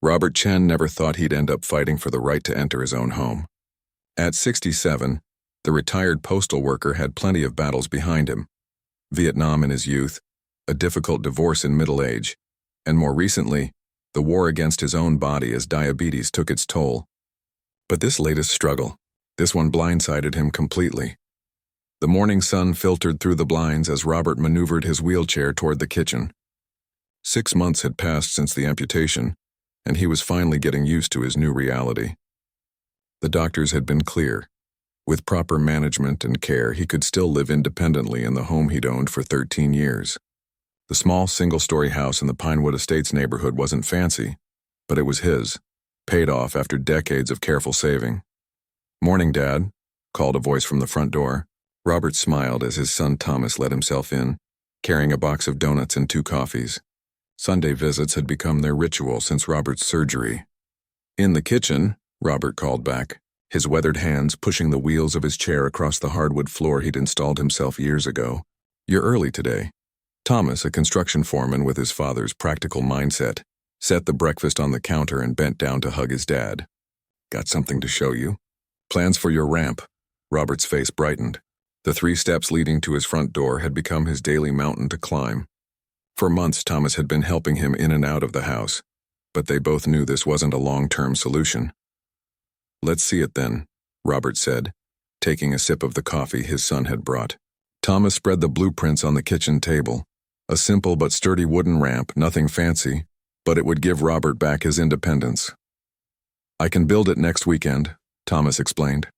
Robert Chen never thought he'd end up fighting for the right to enter his own home. At 67, the retired postal worker had plenty of battles behind him. Vietnam in his youth, a difficult divorce in middle age, and more recently, the war against his own body as diabetes took its toll. But this latest struggle, this one blindsided him completely. The morning sun filtered through the blinds as Robert maneuvered his wheelchair toward the kitchen. 6 months had passed since the amputation, and he was finally getting used to his new reality. The doctors had been clear. With proper management and care, he could still live independently in the home he'd owned for 13 years. The small single-story house in the Pinewood Estates neighborhood wasn't fancy, but it was his, paid off after decades of careful saving. "Morning, Dad," called a voice from the front door. Robert smiled as his son Thomas let himself in, carrying a box of donuts and 2 coffees. Sunday visits had become their ritual since Robert's surgery. "In the kitchen," Robert called back, his weathered hands pushing the wheels of his chair across the hardwood floor he'd installed himself years ago. "You're early today." Thomas, a construction foreman with his father's practical mindset, set the breakfast on the counter and bent down to hug his dad. "Got something to show you?" "Plans for your ramp." Robert's face brightened. The 3 steps leading to his front door had become his daily mountain to climb. For months, Thomas had been helping him in and out of the house, but they both knew this wasn't a long-term solution. "Let's see it then," Robert said, taking a sip of the coffee his son had brought. Thomas spread the blueprints on the kitchen table. A simple but sturdy wooden ramp, nothing fancy, but it would give Robert back his independence. "I can build it next weekend," Thomas explained.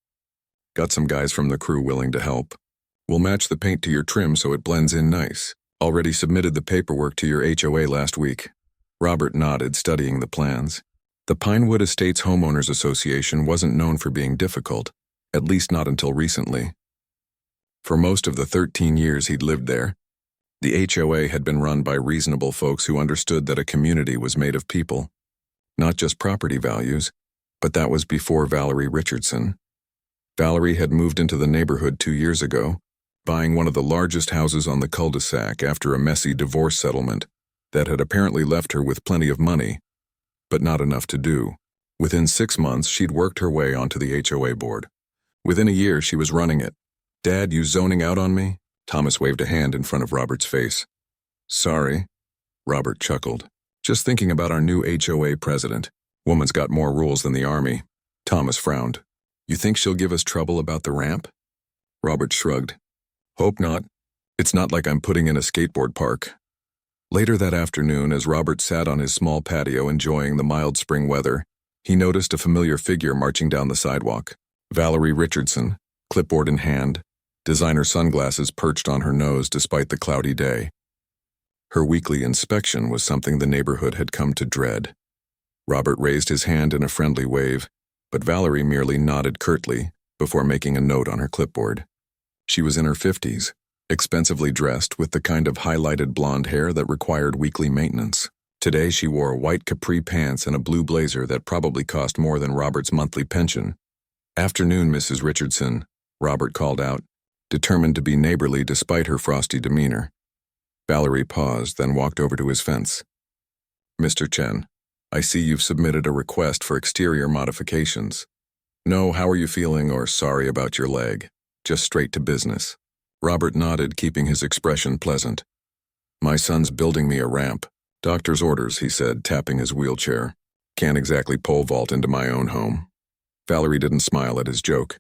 "Got some guys from the crew willing to help. We'll match the paint to your trim so it blends in nice. Already submitted the paperwork to your HOA last week." Robert nodded, studying the plans. The Pinewood Estates Homeowners Association wasn't known for being difficult, at least not until recently. For most of the 13 years he'd lived there, the HOA had been run by reasonable folks who understood that a community was made of people, not just property values, but that was before Valerie Richardson. Valerie had moved into the neighborhood 2 years ago, buying one of the largest houses on the cul-de-sac after a messy divorce settlement that had apparently left her with plenty of money, but not enough to do. Within 6 months, she'd worked her way onto the HOA board. Within a year, she was running it. "Dad, you zoning out on me?" Thomas waved a hand in front of Robert's face. "Sorry," Robert chuckled. "Just thinking about our new HOA president. Woman's got more rules than the army." Thomas frowned. "You think she'll give us trouble about the ramp?" Robert shrugged. "Hope not. It's not like I'm putting in a skateboard park." Later that afternoon, as Robert sat on his small patio enjoying the mild spring weather, he noticed a familiar figure marching down the sidewalk. Valerie Richardson, clipboard in hand, designer sunglasses perched on her nose despite the cloudy day. Her weekly inspection was something the neighborhood had come to dread. Robert raised his hand in a friendly wave, but Valerie merely nodded curtly before making a note on her clipboard. She was in her 50s, expensively dressed with the kind of highlighted blonde hair that required weekly maintenance. Today she wore white capri pants and a blue blazer that probably cost more than Robert's monthly pension. "Afternoon, Mrs. Richardson," Robert called out, determined to be neighborly despite her frosty demeanor. Valerie paused, then walked over to his fence. "Mr. Chen, I see you've submitted a request for exterior modifications. No, how are you feeling, or sorry about your leg? Just straight to business." Robert nodded, keeping his expression pleasant. "My son's building me a ramp. Doctor's orders," he said, tapping his wheelchair. "Can't exactly pole vault into my own home." Valerie didn't smile at his joke.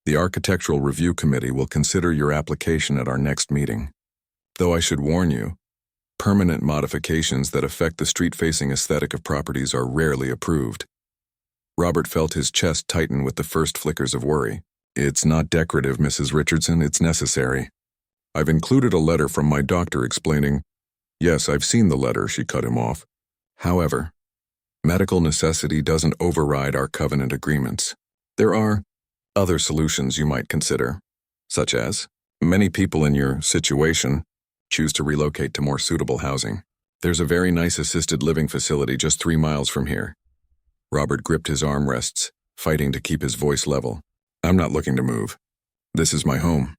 "The Architectural Review Committee will consider your application at our next meeting. Though I should warn you, permanent modifications that affect the street-facing aesthetic of properties are rarely approved." Robert felt his chest tighten with the first flickers of worry. "It's not decorative, Mrs. Richardson, it's necessary. I've included a letter from my doctor explaining—" "Yes, I've seen the letter," she cut him off. "However, medical necessity doesn't override our covenant agreements. There are other solutions you might consider, such as, many people in your situation choose to relocate to more suitable housing. There's a very nice assisted living facility just 3 miles from here." Robert gripped his armrests, fighting to keep his voice level. "I'm not looking to move. This is my home."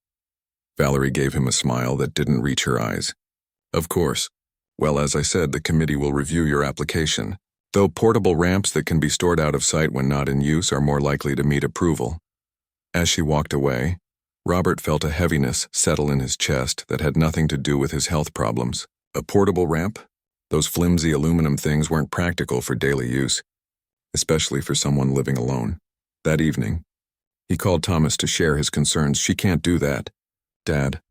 Valerie gave him a smile that didn't reach her eyes. "Of course. Well, as I said, the committee will review your application. though portable ramps that can be stored out of sight when not in use are more likely to meet approval. As she walked away, Robert felt a heaviness settle in his chest that had nothing to do with his health problems. A portable ramp? Those flimsy aluminum things weren't practical for daily use, especially for someone living alone. That evening, he called Thomas to share his concerns. "She can't do that. Dad,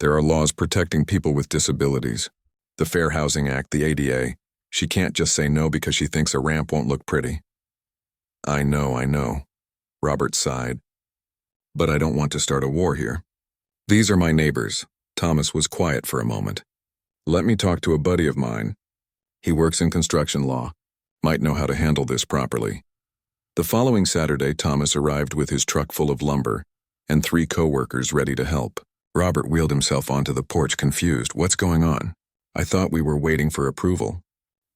there are laws protecting people with disabilities. The Fair Housing Act, the ADA. She can't just say no because she thinks a ramp won't look pretty." I know, Robert sighed. "But I don't want to start a war here. These are my neighbors." Thomas was quiet for a moment. "Let me talk to a buddy of mine. He works in construction law. Might know how to handle this properly." The following Saturday, Thomas arrived with his truck full of lumber and 3 co-workers ready to help. Robert wheeled himself onto the porch, confused. "What's going on? I thought we were waiting for approval."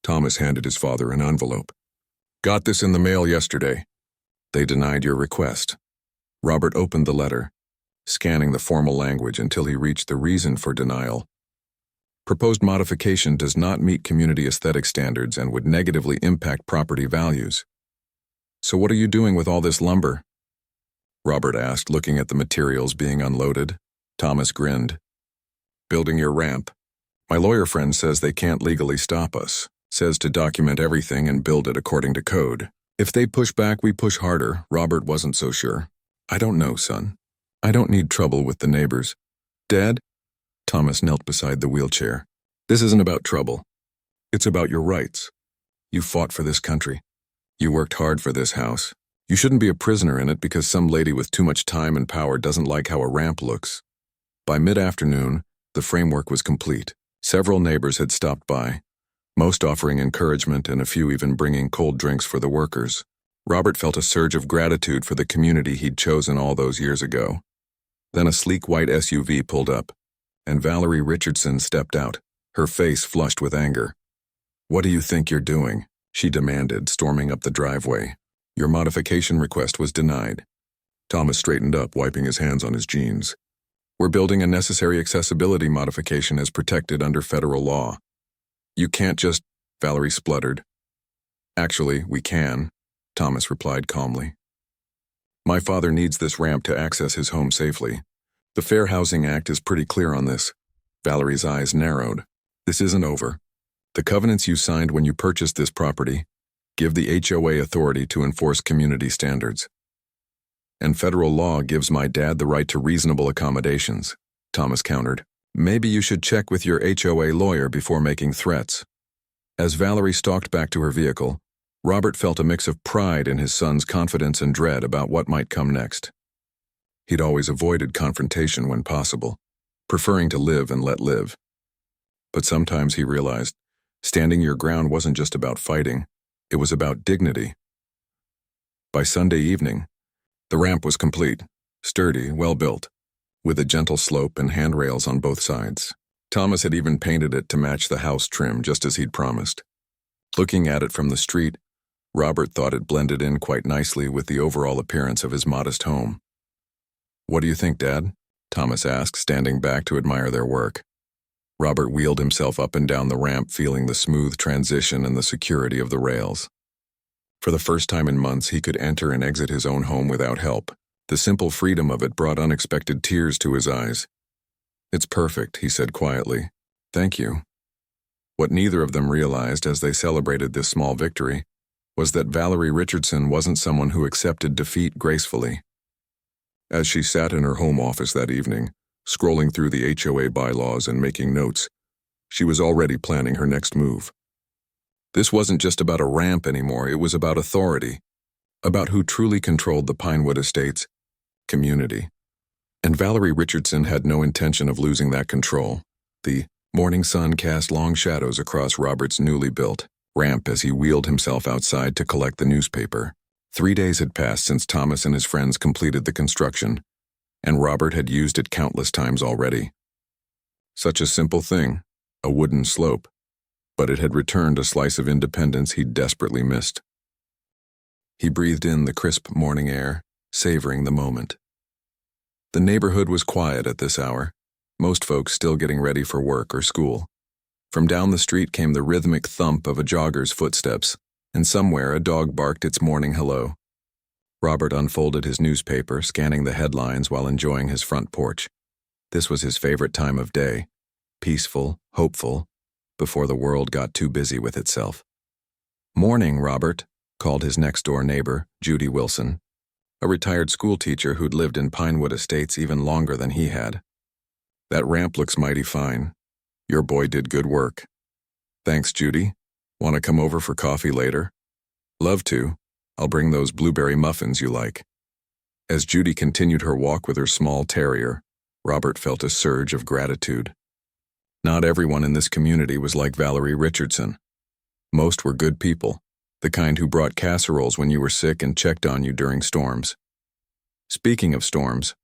Thomas handed his father an envelope. "Got this in the mail yesterday. They denied your request." Robert opened the letter, scanning the formal language until he reached the reason for denial. "Proposed modification does not meet community aesthetic standards and would negatively impact property values." "So what are you doing with all this lumber?" Robert asked, looking at the materials being unloaded. Thomas grinned. "Building your ramp. My lawyer friend says they can't legally stop us. Says to document everything and build it according to code. If they push back, we push harder." Robert wasn't so sure. "I don't know, son. I don't need trouble with the neighbors." "Dad?" Thomas knelt beside the wheelchair. "This isn't about trouble. It's about your rights. You fought for this country. You worked hard for this house. You shouldn't be a prisoner in it because some lady with too much time and power doesn't like how a ramp looks." By mid-afternoon, the framework was complete. Several neighbors had stopped by, most offering encouragement and a few even bringing cold drinks for the workers. Robert felt a surge of gratitude for the community he'd chosen all those years ago. Then a sleek white SUV pulled up, and Valerie Richardson stepped out, her face flushed with anger. "What do you think you're doing?" she demanded, storming up the driveway. "Your modification request was denied." Thomas straightened up, wiping his hands on his jeans. "We're building a necessary accessibility modification as protected under federal law." "You can't just," Valerie spluttered. "Actually, we can," Thomas replied calmly. "My father needs this ramp to access his home safely. The Fair Housing Act is pretty clear on this." Valerie's eyes narrowed. "This isn't over. The covenants you signed when you purchased this property give the HOA authority to enforce community standards. And federal law gives my dad the right to reasonable accommodations," Thomas countered. "Maybe you should check with your HOA lawyer before making threats." As Valerie stalked back to her vehicle, Robert felt a mix of pride in his son's confidence and dread about what might come next. He'd always avoided confrontation when possible, preferring to live and let live. But sometimes he realized standing your ground wasn't just about fighting, it was about dignity. By Sunday evening, the ramp was complete, sturdy, well-built, with a gentle slope and handrails on both sides. Thomas had even painted it to match the house trim, just as he'd promised. Looking at it from the street, Robert thought it blended in quite nicely with the overall appearance of his modest home. "What do you think, Dad?" Thomas asked, standing back to admire their work. Robert wheeled himself up and down the ramp, feeling the smooth transition and the security of the rails. For the first time in months, he could enter and exit his own home without help. The simple freedom of it brought unexpected tears to his eyes. "It's perfect," he said quietly. "Thank you." What neither of them realized as they celebrated this small victory was that Valerie Richardson wasn't someone who accepted defeat gracefully. As she sat in her home office that evening, scrolling through the HOA bylaws and making notes, she was already planning her next move. This wasn't just about a ramp anymore, it was about authority, about who truly controlled the Pinewood Estates community. And Valerie Richardson had no intention of losing that control. The morning sun cast long shadows across Robert's newly built ramp as he wheeled himself outside to collect the newspaper. 3 days had passed since Thomas and his friends completed the construction, and Robert had used it countless times already. Such a simple thing, a wooden slope, but it had returned a slice of independence he'd desperately missed. He breathed in the crisp morning air, savoring the moment. The neighborhood was quiet at this hour, most folks still getting ready for work or school. From down the street came the rhythmic thump of a jogger's footsteps, and somewhere a dog barked its morning hello. Robert unfolded his newspaper, scanning the headlines while enjoying his front porch. This was his favorite time of day, peaceful, hopeful, before the world got too busy with itself. "Morning, Robert," called his next-door neighbor, Judy Wilson, a retired schoolteacher who'd lived in Pinewood Estates even longer than he had. "That ramp looks mighty fine. Your boy did good work." "Thanks, Judy. Want to come over for coffee later?" "Love to. I'll bring those blueberry muffins you like." As Judy continued her walk with her small terrier, Robert felt a surge of gratitude. Not everyone in this community was like Valerie Richardson. Most were good people, the kind who brought casseroles when you were sick and checked on you during storms. Speaking of storms,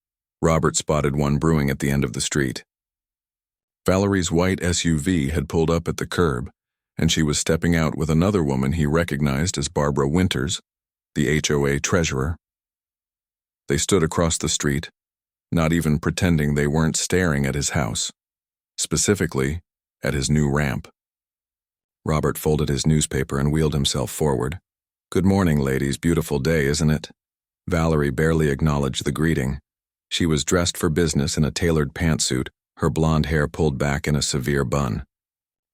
Robert spotted one brewing at the end of the street. Valerie's white SUV had pulled up at the curb, and she was stepping out with another woman he recognized as Barbara Winters, the HOA treasurer. They stood across the street, not even pretending they weren't staring at his house, specifically at his new ramp. Robert folded his newspaper and wheeled himself forward. "Good morning, ladies. Beautiful day, isn't it?" Valerie barely acknowledged the greeting. She was dressed for business in a tailored pantsuit, her blonde hair pulled back in a severe bun.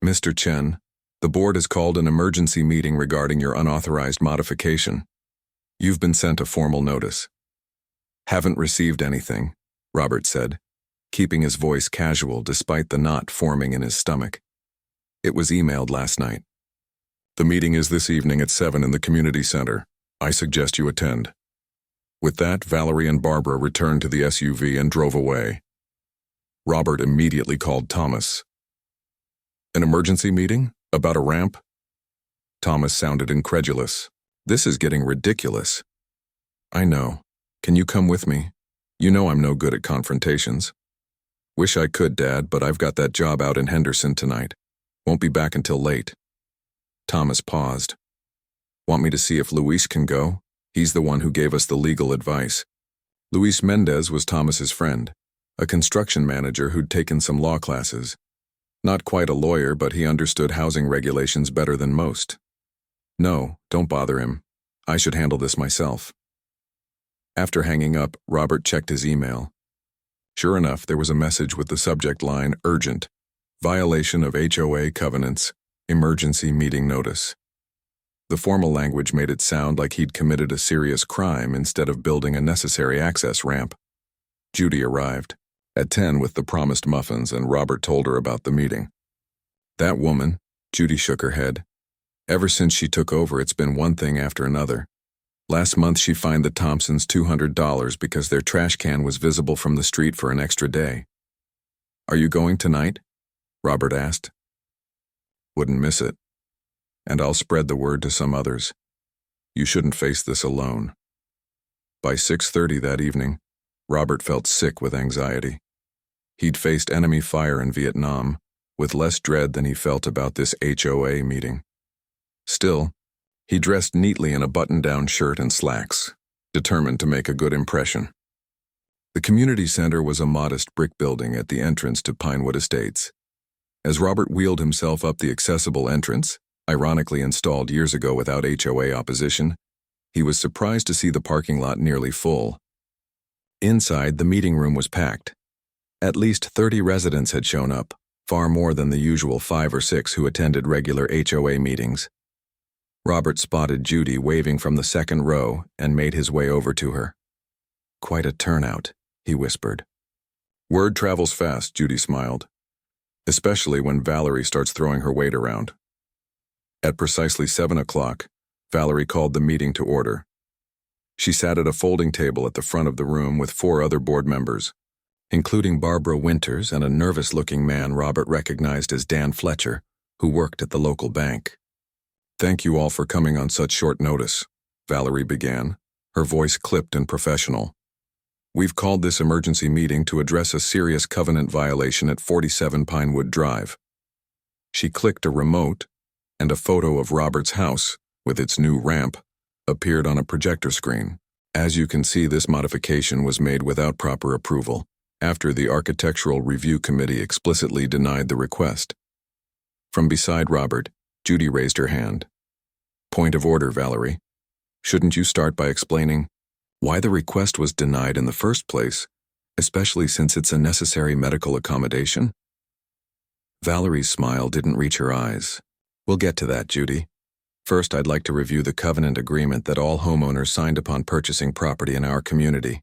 "Mr. Chen, the board has called an emergency meeting regarding your unauthorized modification. You've been sent a formal notice." "Haven't received anything," Robert said, keeping his voice casual despite the knot forming in his stomach. "It was emailed last night. The meeting is this evening at 7 in the community center. I suggest you attend." With that, Valerie and Barbara returned to the SUV and drove away. Robert immediately called Thomas. "An emergency meeting? About a ramp?" Thomas sounded incredulous. "This is getting ridiculous." "I know. Can you come with me? You know I'm no good at confrontations." "Wish I could, Dad, but I've got that job out in Henderson tonight. Won't be back until late." Thomas paused. "Want me to see if Luis can go? He's the one who gave us the legal advice." Luis Mendez was Thomas's friend, a construction manager who'd taken some law classes. Not quite a lawyer, but he understood housing regulations better than most. "No, don't bother him. I should handle this myself." After hanging up, Robert checked his email. Sure enough, there was a message with the subject line, "Urgent. Violation of HOA covenants. Emergency meeting notice." The formal language made it sound like he'd committed a serious crime instead of building a necessary access ramp. Judy arrived at 10 with the promised muffins, and Robert told her about the meeting. "That woman," Judy shook her head. "Ever since she took over, it's been one thing after another. Last month she fined the Thompsons $200 because their trash can was visible from the street for an extra day." "Are you going tonight?" Robert asked. "Wouldn't miss it. And I'll spread the word to some others. You shouldn't face this alone." By 6:30 that evening, Robert felt sick with anxiety. He'd faced enemy fire in Vietnam, with less dread than he felt about this HOA meeting. Still, he dressed neatly in a button-down shirt and slacks, determined to make a good impression. The community center was a modest brick building at the entrance to Pinewood Estates. As Robert wheeled himself up the accessible entrance, ironically installed years ago without HOA opposition, he was surprised to see the parking lot nearly full. Inside, the meeting room was packed. At least 30 residents had shown up, far more than the usual 5 or 6 who attended regular HOA meetings. Robert spotted Judy waving from the second row and made his way over to her. "Quite a turnout," he whispered. "Word travels fast," Judy smiled, "especially when Valerie starts throwing her weight around." At precisely 7 o'clock, Valerie called the meeting to order. She sat at a folding table at the front of the room with 4 other board members, including Barbara Winters and a nervous-looking man Robert recognized as Dan Fletcher, who worked at the local bank. "Thank you all for coming on such short notice," Valerie began, her voice clipped and professional. "We've called this emergency meeting to address a serious covenant violation at 47 Pinewood Drive." She clicked a remote, and a photo of Robert's house, with its new ramp, appeared on a projector screen. "As you can see, this modification was made without proper approval, after the Architectural Review Committee explicitly denied the request." From beside Robert, Judy raised her hand. Point of order, Valerie. Shouldn't you start by explaining why the request was denied in the first place, especially since it's a necessary medical accommodation? Valerie's smile didn't reach her eyes. We'll get to that, Judy. First, I'd like to review the covenant agreement that all homeowners signed upon purchasing property in our community.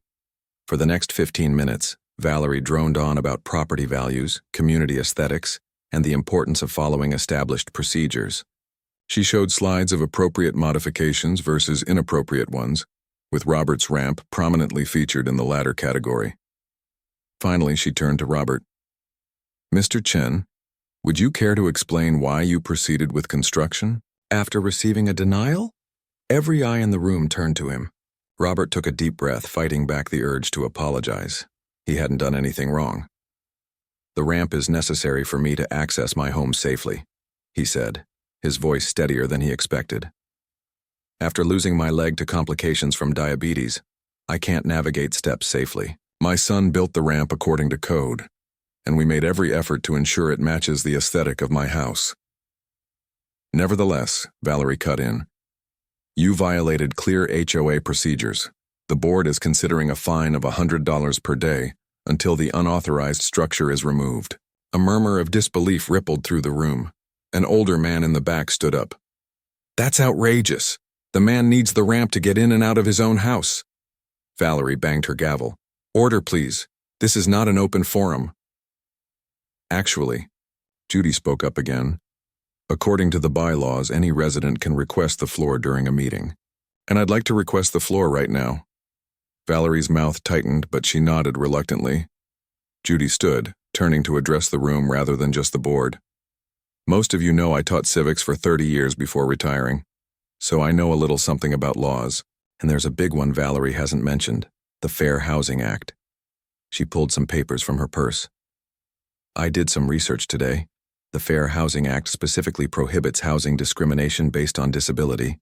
For the next 15 minutes, Valerie droned on about property values, community aesthetics, and the importance of following established procedures. She showed slides of appropriate modifications versus inappropriate ones, with Robert's ramp prominently featured in the latter category. Finally, she turned to Robert. Mr. Chen, would you care to explain why you proceeded with construction after receiving a denial? Every eye in the room turned to him. Robert took a deep breath, fighting back the urge to apologize. He hadn't done anything wrong. The ramp is necessary for me to access my home safely, he said, his voice steadier than he expected. After losing my leg to complications from diabetes, I can't navigate steps safely. My son built the ramp according to code, and we made every effort to ensure it matches the aesthetic of my house. Nevertheless, Valerie cut in. You violated clear HOA procedures. The board is considering a fine of $100 per day until the unauthorized structure is removed. A murmur of disbelief rippled through the room. An older man in the back stood up. That's outrageous. The man needs the ramp to get in and out of his own house. Valerie banged her gavel. Order, please. This is not an open forum. Actually, Judy spoke up again. According to the bylaws, any resident can request the floor during a meeting. And I'd like to request the floor right now. Valerie's mouth tightened, but she nodded reluctantly. Judy stood, turning to address the room rather than just the board. Most of you know I taught civics for 30 years before retiring, so I know a little something about laws, and there's a big one Valerie hasn't mentioned, the Fair Housing Act. She pulled some papers from her purse. I did some research today. The Fair Housing Act specifically prohibits housing discrimination based on disability.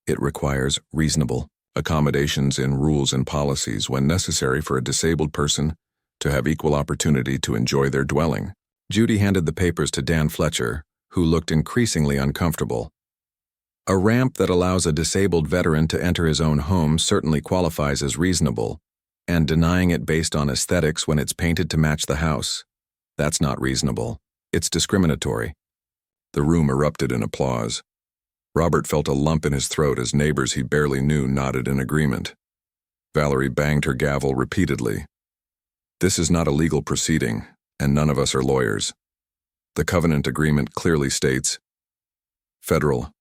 It requires reasonable accommodations in rules and policies when necessary for a disabled person to have equal opportunity to enjoy their dwelling. Judy handed the papers to Dan Fletcher, who looked increasingly uncomfortable. A ramp that allows a disabled veteran to enter his own home certainly qualifies as reasonable, and denying it based on aesthetics when it's painted to match the house, that's not reasonable. It's discriminatory. The room erupted in applause. Robert felt a lump in his throat as neighbors he barely knew nodded in agreement. Valerie banged her gavel repeatedly. This is not a legal proceeding, and none of us are lawyers. The covenant agreement clearly states, Federal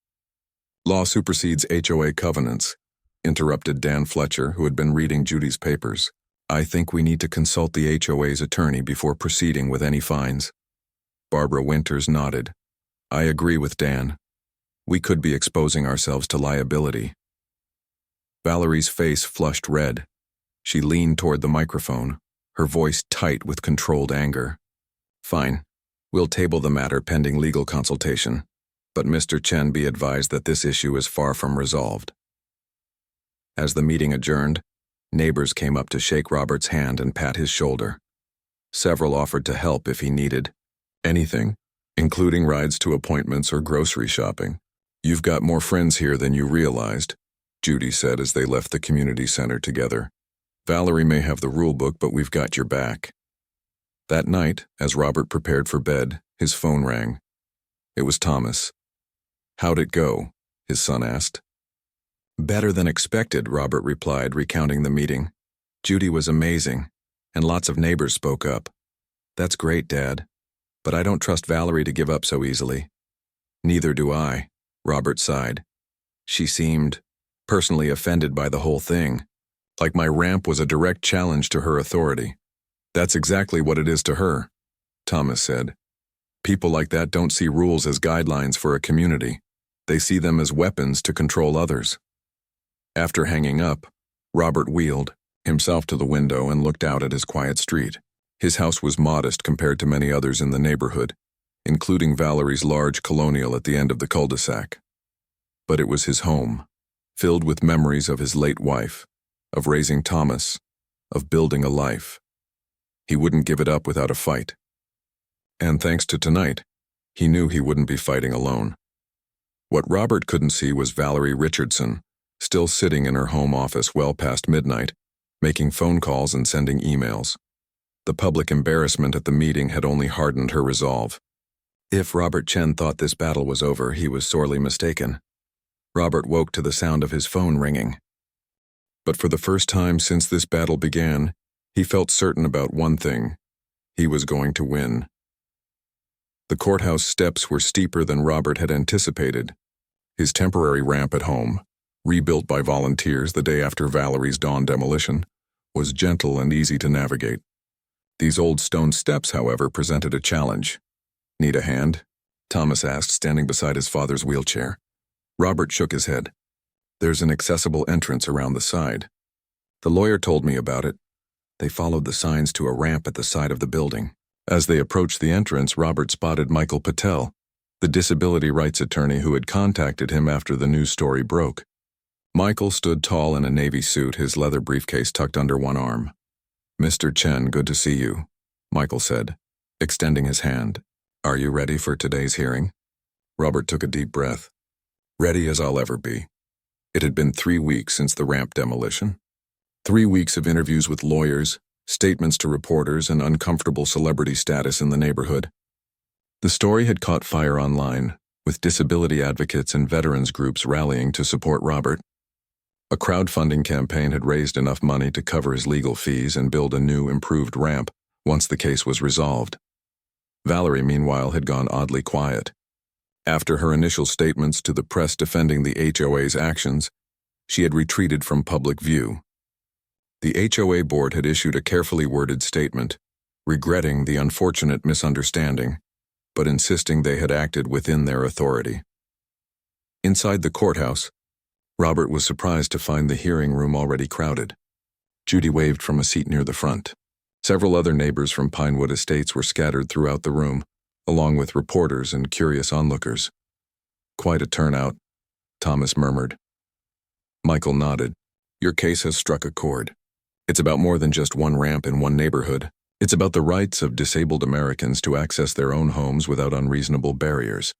law supersedes HOA covenants, interrupted Dan Fletcher, who had been reading Judy's papers. I think we need to consult the HOA's attorney before proceeding with any fines. Barbara Winters nodded. I agree with Dan. We could be exposing ourselves to liability. Valerie's face flushed red. She leaned toward the microphone, her voice tight with controlled anger. Fine. We'll table the matter pending legal consultation, but Mr. Chen be advised that this issue is far from resolved. As the meeting adjourned, neighbors came up to shake Robert's hand and pat his shoulder. Several offered to help if he needed anything, including rides to appointments or grocery shopping. You've got more friends here than you realized, Judy said as they left the community center together. Valerie may have the rule book, but we've got your back. That night, as Robert prepared for bed, his phone rang. It was Thomas. How'd it go? His son asked. Better than expected, Robert replied, recounting the meeting. Judy was amazing, and lots of neighbors spoke up. That's great, Dad. But I don't trust Valerie to give up so easily. Neither do I, Robert sighed. She seemed personally offended by the whole thing, like my ramp was a direct challenge to her authority. That's exactly what it is to her, Thomas said. People like that don't see rules as guidelines for a community. They see them as weapons to control others. After hanging up, Robert wheeled himself to the window and looked out at his quiet street. His house was modest compared to many others in the neighborhood, including Valerie's large colonial at the end of the cul-de-sac. But it was his home, filled with memories of his late wife, of raising Thomas, of building a life. He wouldn't give it up without a fight. And thanks to tonight, he knew he wouldn't be fighting alone. What Robert couldn't see was Valerie Richardson, still sitting in her home office well past midnight, making phone calls and sending emails. The public embarrassment at the meeting had only hardened her resolve. If Robert Chen thought this battle was over, he was sorely mistaken. Robert woke to the sound of his phone ringing. But for the first time since this battle began, he felt certain about one thing: he was going to win. The courthouse steps were steeper than Robert had anticipated. His temporary ramp at home, rebuilt by volunteers the day after Valerie's dawn demolition, was gentle and easy to navigate. These old stone steps, however, presented a challenge. "Need a hand?" Thomas asked, standing beside his father's wheelchair. Robert shook his head. "There's an accessible entrance around the side. The lawyer told me about it." They followed the signs to a ramp at the side of the building. As they approached the entrance, Robert spotted Michael Patel, the disability rights attorney who had contacted him after the news story broke. Michael stood tall in a navy suit, his leather briefcase tucked under one arm. "Mr. Chen, good to see you," Michael said, extending his hand. "Are you ready for today's hearing?" Robert took a deep breath. "Ready as I'll ever be." It had been 3 weeks since the ramp demolition. 3 weeks of interviews with lawyers, statements to reporters, and uncomfortable celebrity status in the neighborhood. The story had caught fire online, with disability advocates and veterans groups rallying to support Robert. A crowdfunding campaign had raised enough money to cover his legal fees and build a new, improved ramp once the case was resolved. Valerie, meanwhile, had gone oddly quiet. After her initial statements to the press defending the HOA's actions, she had retreated from public view. The HOA board had issued a carefully worded statement, regretting the unfortunate misunderstanding, but insisting they had acted within their authority. Inside the courthouse, Robert was surprised to find the hearing room already crowded. Judy waved from a seat near the front. Several other neighbors from Pinewood Estates were scattered throughout the room, along with reporters and curious onlookers. "Quite a turnout," Thomas murmured. Michael nodded. "Your case has struck a chord. It's about more than just one ramp in one neighborhood. It's about the rights of disabled Americans to access their own homes without unreasonable barriers."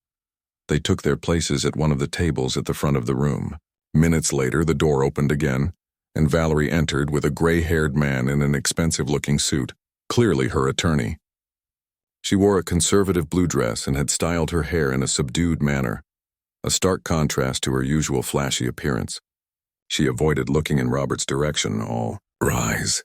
They took their places at one of the tables at the front of the room. Minutes later, the door opened again, and Valerie entered with a gray-haired man in an expensive-looking suit, clearly her attorney. She wore a conservative blue dress and had styled her hair in a subdued manner, a stark contrast to her usual flashy appearance. She avoided looking in Robert's direction. "All rise,"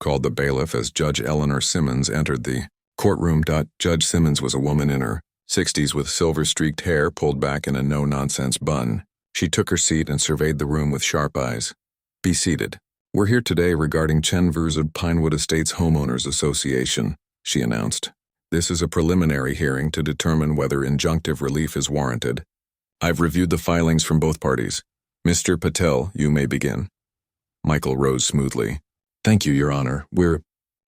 called the bailiff as Judge Eleanor Simmons entered the courtroom. Judge Simmons was a woman in her 60s with silver-streaked hair pulled back in a no-nonsense bun. She took her seat and surveyed the room with sharp eyes. "Be seated. We're here today regarding Chen versus Pinewood Estates Homeowners Association," she announced. "This is a preliminary hearing to determine whether injunctive relief is warranted. I've reviewed the filings from both parties. Mr. Patel, you may begin." Michael rose smoothly. "Thank you, Your Honor. We're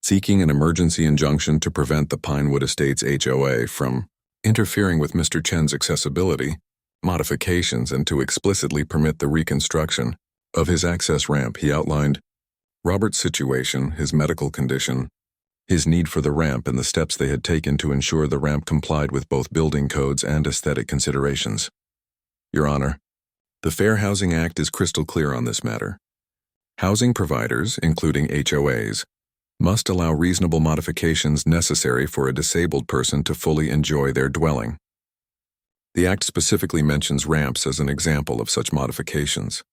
seeking an emergency injunction to prevent the Pinewood Estates HOA from interfering with Mr. Chen's accessibility modifications and to explicitly permit the reconstruction of his access ramp." He outlined Robert's situation, his medical condition, his need for the ramp, and the steps they had taken to ensure the ramp complied with both building codes and aesthetic considerations. "Your Honor, the Fair Housing Act is crystal clear on this matter. Housing providers, including HOAs, must allow reasonable modifications necessary for a disabled person to fully enjoy their dwelling. The Act specifically mentions ramps as an example of such modifications."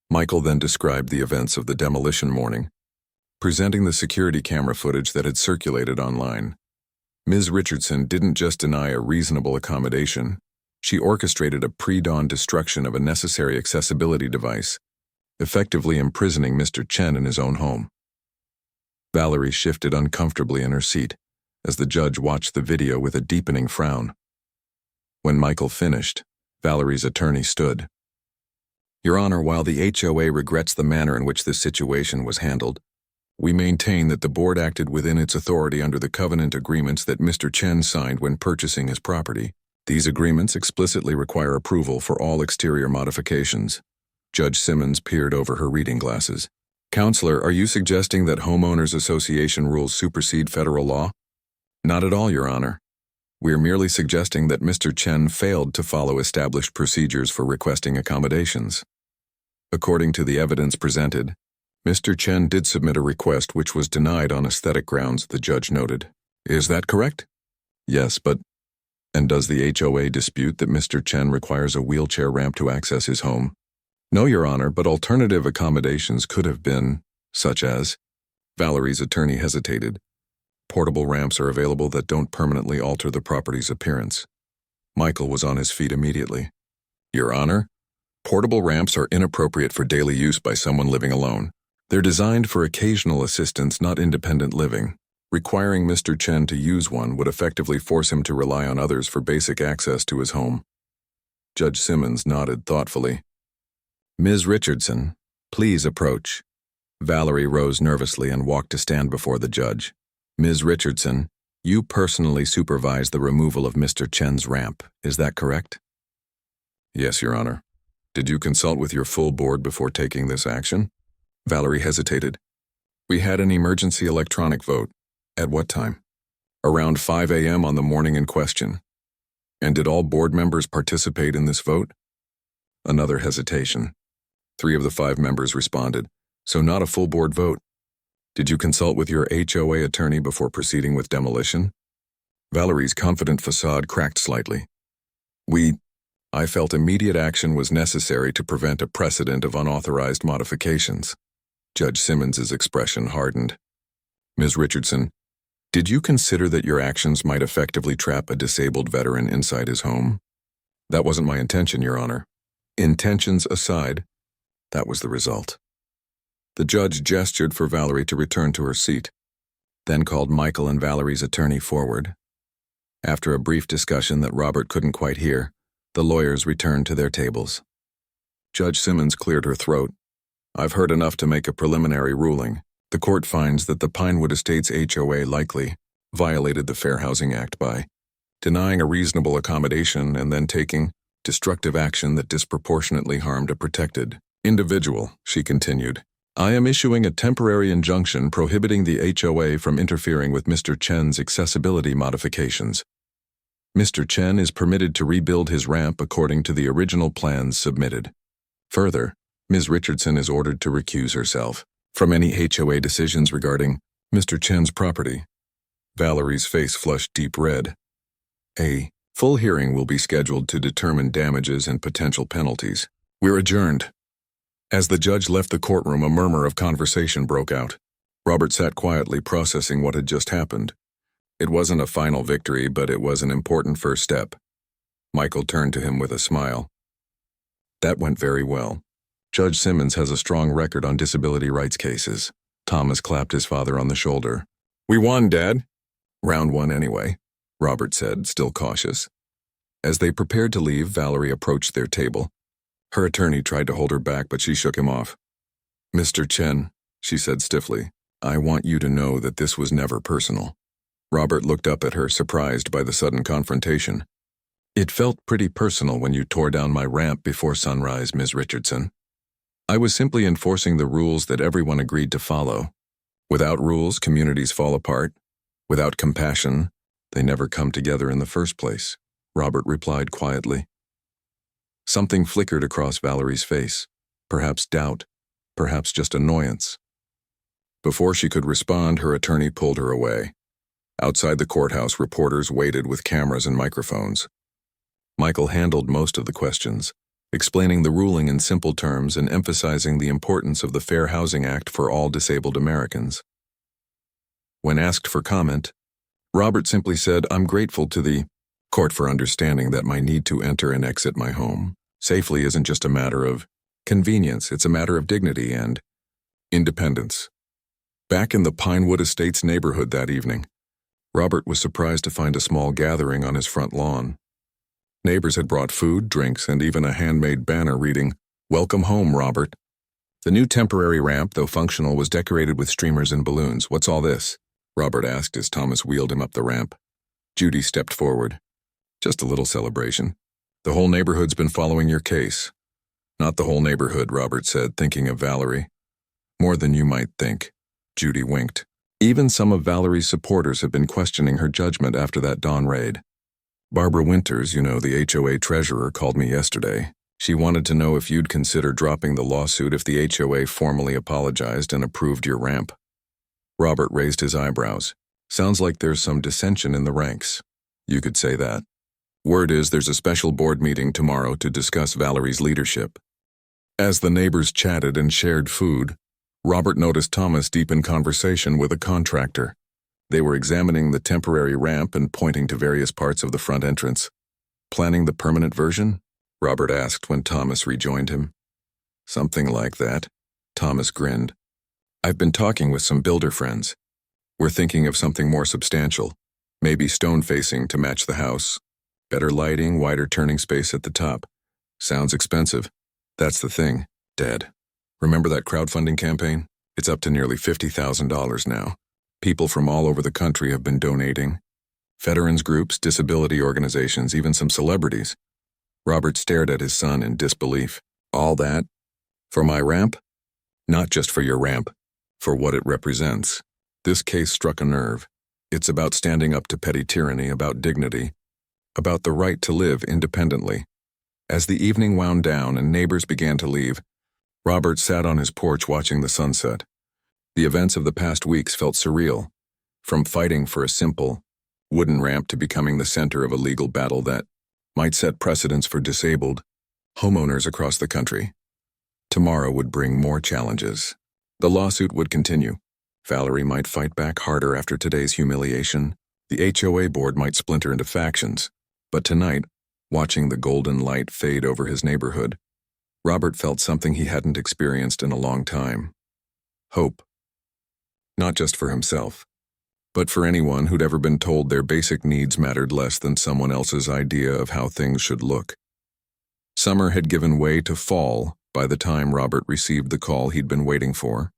Michael then described the events of the demolition morning, presenting the security camera footage that had circulated online. Ms. Richardson didn't just deny a reasonable accommodation, she orchestrated a pre-dawn destruction of a necessary accessibility device, effectively imprisoning Mr. Chen in his own home. Valerie shifted uncomfortably in her seat as the judge watched the video with a deepening frown. When Michael finished, Valerie's attorney stood. "Your Honor, while the HOA regrets the manner in which this situation was handled, we maintain that the board acted within its authority under the covenant agreements that Mr. Chen signed when purchasing his property. These agreements explicitly require approval for all exterior modifications." Judge Simmons peered over her reading glasses. "Counselor, are you suggesting that homeowners association rules supersede federal law?" "Not at all, Your Honor. We're merely suggesting that Mr. Chen failed to follow established procedures for requesting accommodations. According to the evidence presented, Mr. Chen did submit a request which was denied on aesthetic grounds, the judge noted. Is that correct? Yes, but... And does the HOA dispute that Mr. Chen requires a wheelchair ramp to access his home? No, Your Honor, but alternative accommodations could have been, such as... Valerie's attorney hesitated. Portable ramps are available that don't permanently alter the property's appearance. Michael was on his feet immediately. Your Honor, portable ramps are inappropriate for daily use by someone living alone. They're designed for occasional assistance, not independent living. Requiring Mr. Chen to use one would effectively force him to rely on others for basic access to his home. Judge Simmons nodded thoughtfully. Ms. Richardson, please approach. Valerie rose nervously and walked to stand before the judge. Ms. Richardson, you personally supervised the removal of Mr. Chen's ramp, is that correct? Yes, Your Honor. Did you consult with your full board before taking this action? Valerie hesitated. We had an emergency electronic vote. At what time? Around 5 a.m. on the morning in question. And did all board members participate in this vote? Another hesitation. 3 of the 5 members responded, so not a full board vote. Did you consult with your HOA attorney before proceeding with demolition? Valerie's confident facade cracked slightly. I felt immediate action was necessary to prevent a precedent of unauthorized modifications. Judge Simmons's expression hardened. Ms. Richardson, did you consider that your actions might effectively trap a disabled veteran inside his home? That wasn't my intention, Your Honor. Intentions aside, that was the result. The judge gestured for Valerie to return to her seat, then called Michael and Valerie's attorney forward. After a brief discussion that Robert couldn't quite hear, the lawyers returned to their tables. Judge Simmons cleared her throat. I've heard enough to make a preliminary ruling. The court finds that the Pinewood Estates HOA likely violated the Fair Housing Act by denying a reasonable accommodation and then taking destructive action that disproportionately harmed a protected individual, she continued. I am issuing a temporary injunction prohibiting the HOA from interfering with Mr. Chen's accessibility modifications. Mr. Chen is permitted to rebuild his ramp according to the original plans submitted. Further, Ms. Richardson is ordered to recuse herself from any HOA decisions regarding Mr. Chen's property. Valerie's face flushed deep red. A full hearing will be scheduled to determine damages and potential penalties. We're adjourned. As the judge left the courtroom, a murmur of conversation broke out. Robert sat quietly processing what had just happened. It wasn't a final victory, but it was an important first step. Michael turned to him with a smile. That went very well. Judge Simmons has a strong record on disability rights cases. Thomas clapped his father on the shoulder. We won, Dad. Round 1 anyway, Robert said, still cautious. As they prepared to leave, Valerie approached their table. Her attorney tried to hold her back, but she shook him off. Mr. Chen, she said stiffly, I want you to know that this was never personal. Robert looked up at her, surprised by the sudden confrontation. It felt pretty personal when you tore down my ramp before sunrise, Ms. Richardson. I was simply enforcing the rules that everyone agreed to follow. Without rules, communities fall apart. Without compassion, they never come together in the first place, Robert replied quietly. Something flickered across Valerie's face, perhaps doubt, perhaps just annoyance. Before she could respond, her attorney pulled her away. Outside the courthouse, reporters waited with cameras and microphones. Michael handled most of the questions, explaining the ruling in simple terms and emphasizing the importance of the Fair Housing Act for all disabled Americans. When asked for comment, Robert simply said, I'm grateful to the court for understanding that my need to enter and exit my home safely isn't just a matter of convenience, it's a matter of dignity and independence. Back in the Pinewood Estates neighborhood that evening, Robert was surprised to find a small gathering on his front lawn. Neighbors had brought food, drinks, and even a handmade banner reading, Welcome home, Robert. The new temporary ramp, though functional, was decorated with streamers and balloons. What's all this? Robert asked as Thomas wheeled him up the ramp. Judy stepped forward. Just a little celebration. The whole neighborhood's been following your case. Not the whole neighborhood, Robert said, thinking of Valerie. More than you might think. Judy winked. Even some of Valerie's supporters have been questioning her judgment after that dawn raid. Barbara Winters, the HOA treasurer, called me yesterday. She wanted to know if you'd consider dropping the lawsuit if the HOA formally apologized and approved your ramp. Robert raised his eyebrows. Sounds like there's some dissension in the ranks. You could say that. Word is there's a special board meeting tomorrow to discuss Valerie's leadership. As the neighbors chatted and shared food, Robert noticed Thomas deep in conversation with a contractor. They were examining the temporary ramp and pointing to various parts of the front entrance. Planning the permanent version? Robert asked when Thomas rejoined him. Something like that. Thomas grinned. I've been talking with some builder friends. We're thinking of something more substantial. Maybe stone facing to match the house. Better lighting, wider turning space at the top. Sounds expensive. That's the thing, Dad. Remember that crowdfunding campaign? It's up to nearly $50,000 now. People from all over the country have been donating. Veterans groups, disability organizations, even some celebrities. Robert stared at his son in disbelief. All that? For my ramp? Not just for your ramp. For what it represents. This case struck a nerve. It's about standing up to petty tyranny, about dignity, about the right to live independently. As the evening wound down and neighbors began to leave, Robert sat on his porch watching the sunset. The events of the past weeks felt surreal, from fighting for a simple, wooden ramp to becoming the center of a legal battle that might set precedents for disabled homeowners across the country. Tomorrow would bring more challenges. The lawsuit would continue. Valerie might fight back harder after today's humiliation. The HOA board might splinter into factions. But tonight, watching the golden light fade over his neighborhood, Robert felt something he hadn't experienced in a long time. Hope. Not just for himself, but for anyone who'd ever been told their basic needs mattered less than someone else's idea of how things should look. Summer had given way to fall by the time Robert received the call he'd been waiting for.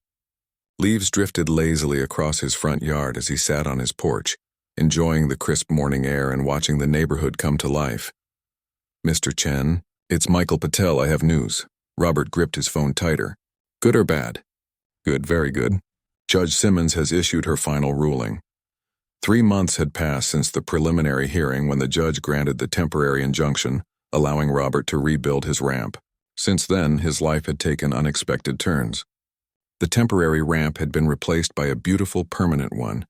Leaves drifted lazily across his front yard as he sat on his porch, enjoying the crisp morning air and watching the neighborhood come to life. Mr. Chen, it's Michael Patel, I have news. Robert gripped his phone tighter. Good or bad? Good, very good. Judge Simmons has issued her final ruling. 3 months had passed since the preliminary hearing when the judge granted the temporary injunction, allowing Robert to rebuild his ramp. Since then, his life had taken unexpected turns. The temporary ramp had been replaced by a beautiful permanent one,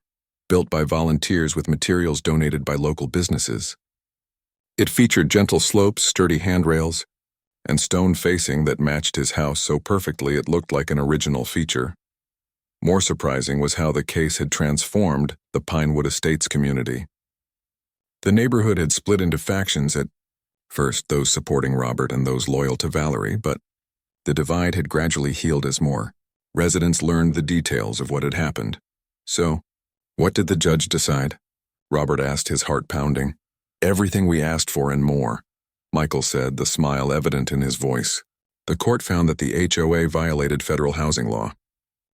built by volunteers with materials donated by local businesses. It featured gentle slopes, sturdy handrails, and stone facing that matched his house so perfectly it looked like an original feature. More surprising was how the case had transformed the Pinewood Estates community. The neighborhood had split into factions at first, those supporting Robert and those loyal to Valerie, but the divide had gradually healed as more residents learned the details of what had happened. So, what did the judge decide? Robert asked, his heart pounding. Everything we asked for and more, Michael said, the smile evident in his voice. The court found that the HOA violated federal housing law.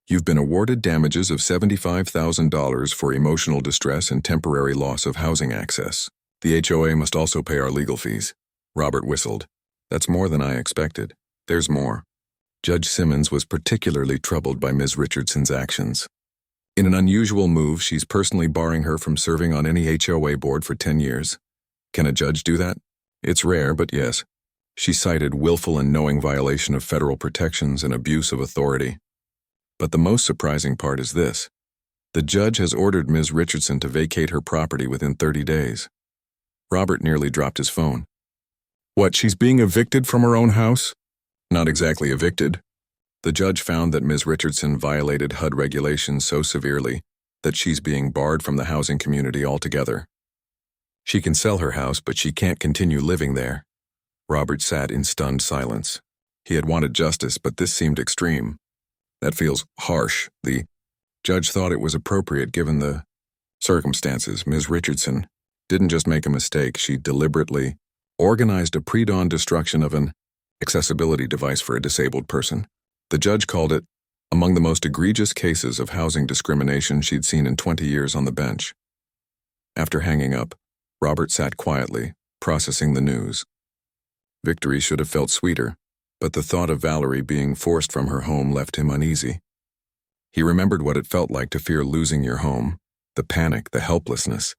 You've been awarded damages of $75,000 for emotional distress and temporary loss of housing access. The HOA must also pay our legal fees. Robert whistled. That's more than I expected. There's more. Judge Simmons was particularly troubled by Ms. Richardson's actions. In an unusual move, she's personally barring her from serving on any HOA board for 10 years. Can a judge do that? It's rare, but yes. She cited willful and knowing violation of federal protections and abuse of authority. But the most surprising part is this. The judge has ordered Ms. Richardson to vacate her property within 30 days. Robert nearly dropped his phone. What, she's being evicted from her own house? Not exactly evicted. The judge found that Ms. Richardson violated HUD regulations so severely that she's being barred from the housing community altogether. She can sell her house, but she can't continue living there. Robert sat in stunned silence. He had wanted justice, but this seemed extreme. That feels harsh. The judge thought it was appropriate given the circumstances. Ms. Richardson didn't just make a mistake, she deliberately organized a pre-dawn destruction of an accessibility device for a disabled person. The judge called it among the most egregious cases of housing discrimination she'd seen in 20 years on the bench. After hanging up, Robert sat quietly, processing the news. Victory should have felt sweeter, but the thought of Valerie being forced from her home left him uneasy. He remembered what it felt like to fear losing your home, the panic, the helplessness.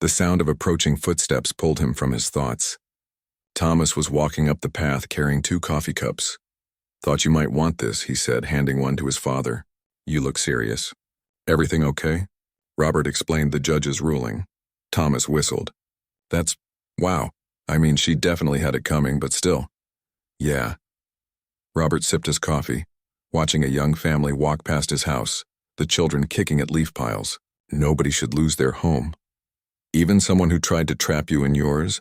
The sound of approaching footsteps pulled him from his thoughts. Thomas was walking up the path carrying 2 coffee cups. "Thought you might want this," he said, handing one to his father. "You look serious." "Everything okay?" Robert explained the judge's ruling. Thomas whistled. Wow. I mean, she definitely had it coming, but still. Yeah. Robert sipped his coffee, watching a young family walk past his house, the children kicking at leaf piles. Nobody should lose their home. Even someone who tried to trap you in yours?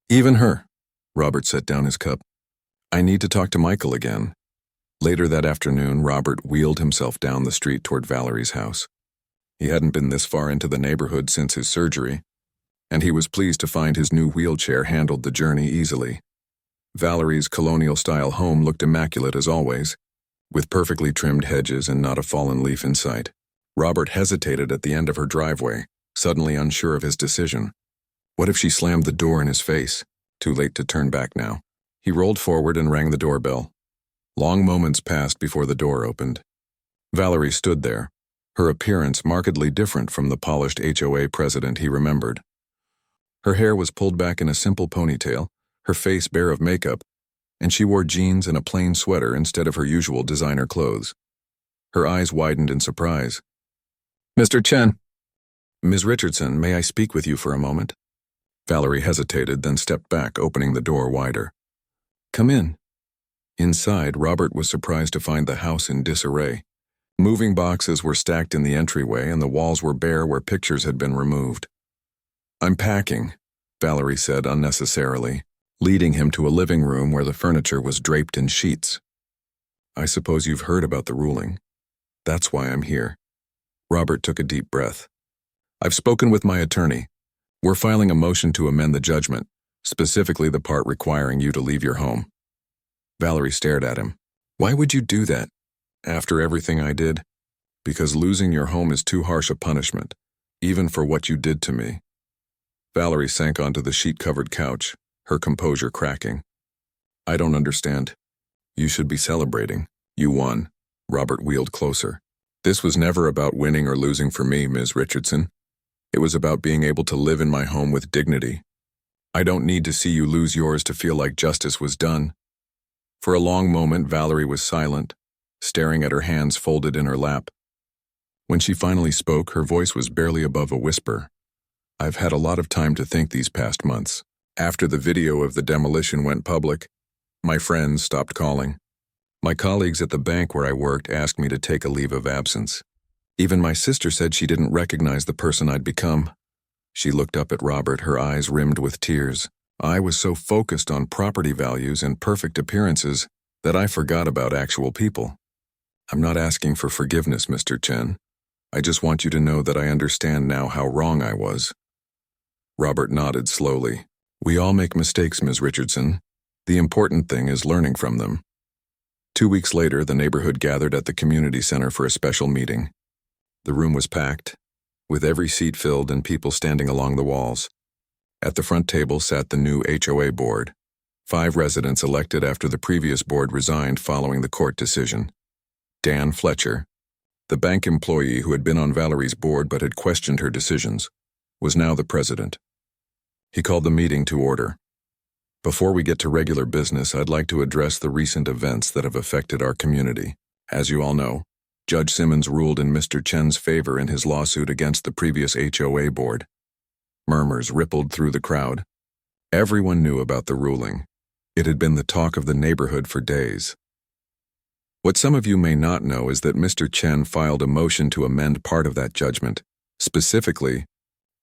Even her. Robert set down his cup. "I need to talk to Michael again." Later that afternoon, Robert wheeled himself down the street toward Valerie's house. He hadn't been this far into the neighborhood since his surgery, and he was pleased to find his new wheelchair handled the journey easily. Valerie's colonial-style home looked immaculate as always, with perfectly trimmed hedges and not a fallen leaf in sight. Robert hesitated at the end of her driveway, suddenly unsure of his decision. What if she slammed the door in his face? Too late to turn back now. He rolled forward and rang the doorbell. Long moments passed before the door opened. Valerie stood there, her appearance markedly different from the polished HOA president he remembered. Her hair was pulled back in a simple ponytail, her face bare of makeup, and she wore jeans and a plain sweater instead of her usual designer clothes. Her eyes widened in surprise. "Mr. Chen." "Ms. Richardson, may I speak with you for a moment?" Valerie hesitated, then stepped back, opening the door wider. "Come in." Inside, Robert was surprised to find the house in disarray. Moving boxes were stacked in the entryway, and the walls were bare where pictures had been removed. "I'm packing," Valerie said unnecessarily, leading him to a living room where the furniture was draped in sheets. "I suppose you've heard about the ruling. That's why I'm here." Robert took a deep breath. "I've spoken with my attorney. We're filing a motion to amend the judgment, specifically the part requiring you to leave your home." Valerie stared at him. "Why would you do that? After everything I did?" "Because losing your home is too harsh a punishment, even for what you did to me." Valerie sank onto the sheet-covered couch, her composure cracking. "I don't understand. You should be celebrating. You won." Robert wheeled closer. "This was never about winning or losing for me, Ms. Richardson. It was about being able to live in my home with dignity. I don't need to see you lose yours to feel like justice was done." For a long moment, Valerie was silent, staring at her hands folded in her lap. When she finally spoke, her voice was barely above a whisper. "I've had a lot of time to think these past months. After the video of the demolition went public, my friends stopped calling. My colleagues at the bank where I worked asked me to take a leave of absence. Even my sister said she didn't recognize the person I'd become." She looked up at Robert, her eyes rimmed with tears. "I was so focused on property values and perfect appearances that I forgot about actual people. I'm not asking for forgiveness, Mr. Chen. I just want you to know that I understand now how wrong I was." Robert nodded slowly. "We all make mistakes, Ms. Richardson. The important thing is learning from them." 2 weeks later, the neighborhood gathered at the community center for a special meeting. The room was packed, with every seat filled and people standing along the walls. At the front table sat the new HOA board, 5 residents elected after the previous board resigned following the court decision. Dan Fletcher, the bank employee who had been on Valerie's board but had questioned her decisions, was now the president. He called the meeting to order. "Before we get to regular business, I'd like to address the recent events that have affected our community. As you all know, Judge Simmons ruled in Mr. Chen's favor in his lawsuit against the previous HOA board." Murmurs rippled through the crowd. Everyone knew about the ruling. It had been the talk of the neighborhood for days. What some of you may not know is that Mr. Chen filed a motion to amend part of that judgment, specifically,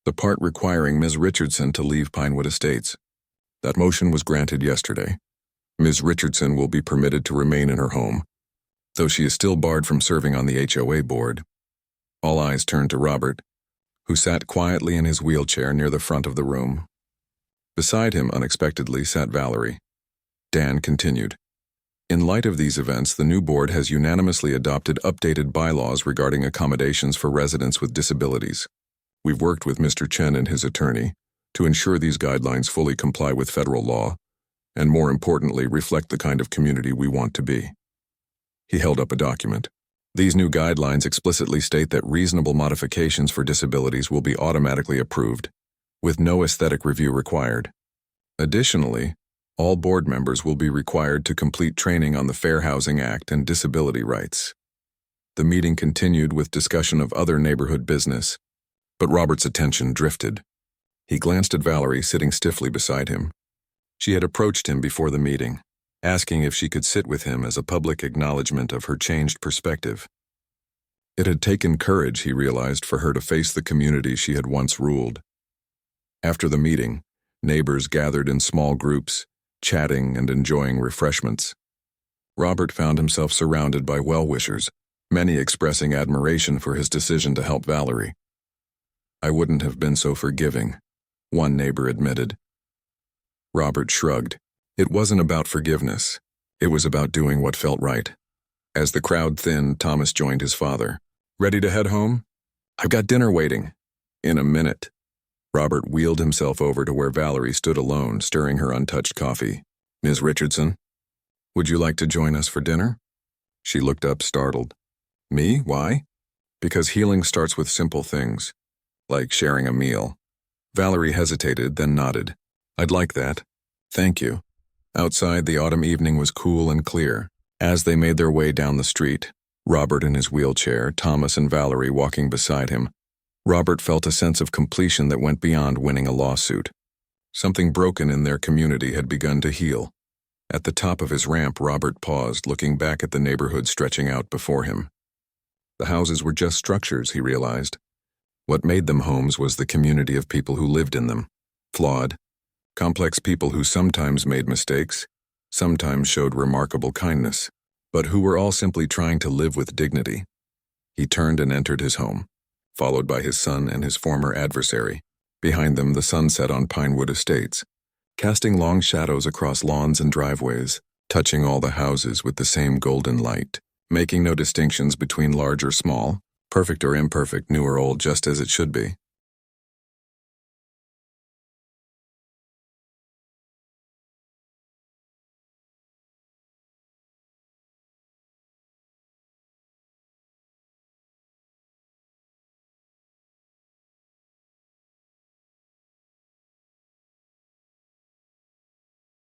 the part requiring Ms. Richardson to leave Pinewood Estates. That motion was granted yesterday. Ms. Richardson will be permitted to remain in her home, though she is still barred from serving on the HOA board. All eyes turned to Robert, who sat quietly in his wheelchair near the front of the room. Beside him, unexpectedly, sat Valerie. Dan continued. "In light of these events, the new board has unanimously adopted updated bylaws regarding accommodations for residents with disabilities. We've worked with Mr. Chen and his attorney to ensure these guidelines fully comply with federal law, and more importantly, reflect the kind of community we want to be." He held up a document. "These new guidelines explicitly state that reasonable modifications for disabilities will be automatically approved, with no aesthetic review required. Additionally, all board members will be required to complete training on the Fair Housing Act and disability rights. The meeting continued with discussion of other neighborhood business, but Robert's attention drifted. He glanced at Valerie sitting stiffly beside him. She had approached him before the meeting, asking if she could sit with him as a public acknowledgement of her changed perspective. It had taken courage, he realized, for her to face the community she had once ruled. After the meeting, neighbors gathered in small groups, chatting and enjoying refreshments. Robert found himself surrounded by well-wishers, many expressing admiration for his decision to help Valerie. "I wouldn't have been so forgiving," one neighbor admitted. Robert shrugged. It wasn't about forgiveness. It was about doing what felt right. As the crowd thinned, Thomas joined his father. "Ready to head home? I've got dinner waiting." "In a minute." Robert wheeled himself over to where Valerie stood alone, stirring her untouched coffee. "Ms. Richardson, would you like to join us for dinner?" She looked up, startled. "Me? Why?" "Because healing starts with simple things, like sharing a meal." Valerie hesitated, then nodded. "I'd like that. Thank you." Outside, the autumn evening was cool and clear. As they made their way down the street, Robert in his wheelchair, Thomas and Valerie walking beside him, Robert felt a sense of completion that went beyond winning a lawsuit. Something broken in their community had begun to heal. At the top of his ramp, Robert paused, looking back at the neighborhood stretching out before him. The houses were just structures, he realized. What made them homes was the community of people who lived in them. Flawed, complex people who sometimes made mistakes, sometimes showed remarkable kindness, but who were all simply trying to live with dignity. He turned and entered his home, followed by his son and his former adversary. Behind them, the sun set on Pinewood Estates, casting long shadows across lawns and driveways, touching all the houses with the same golden light, making no distinctions between large or small, perfect or imperfect, new or old, just as it should be.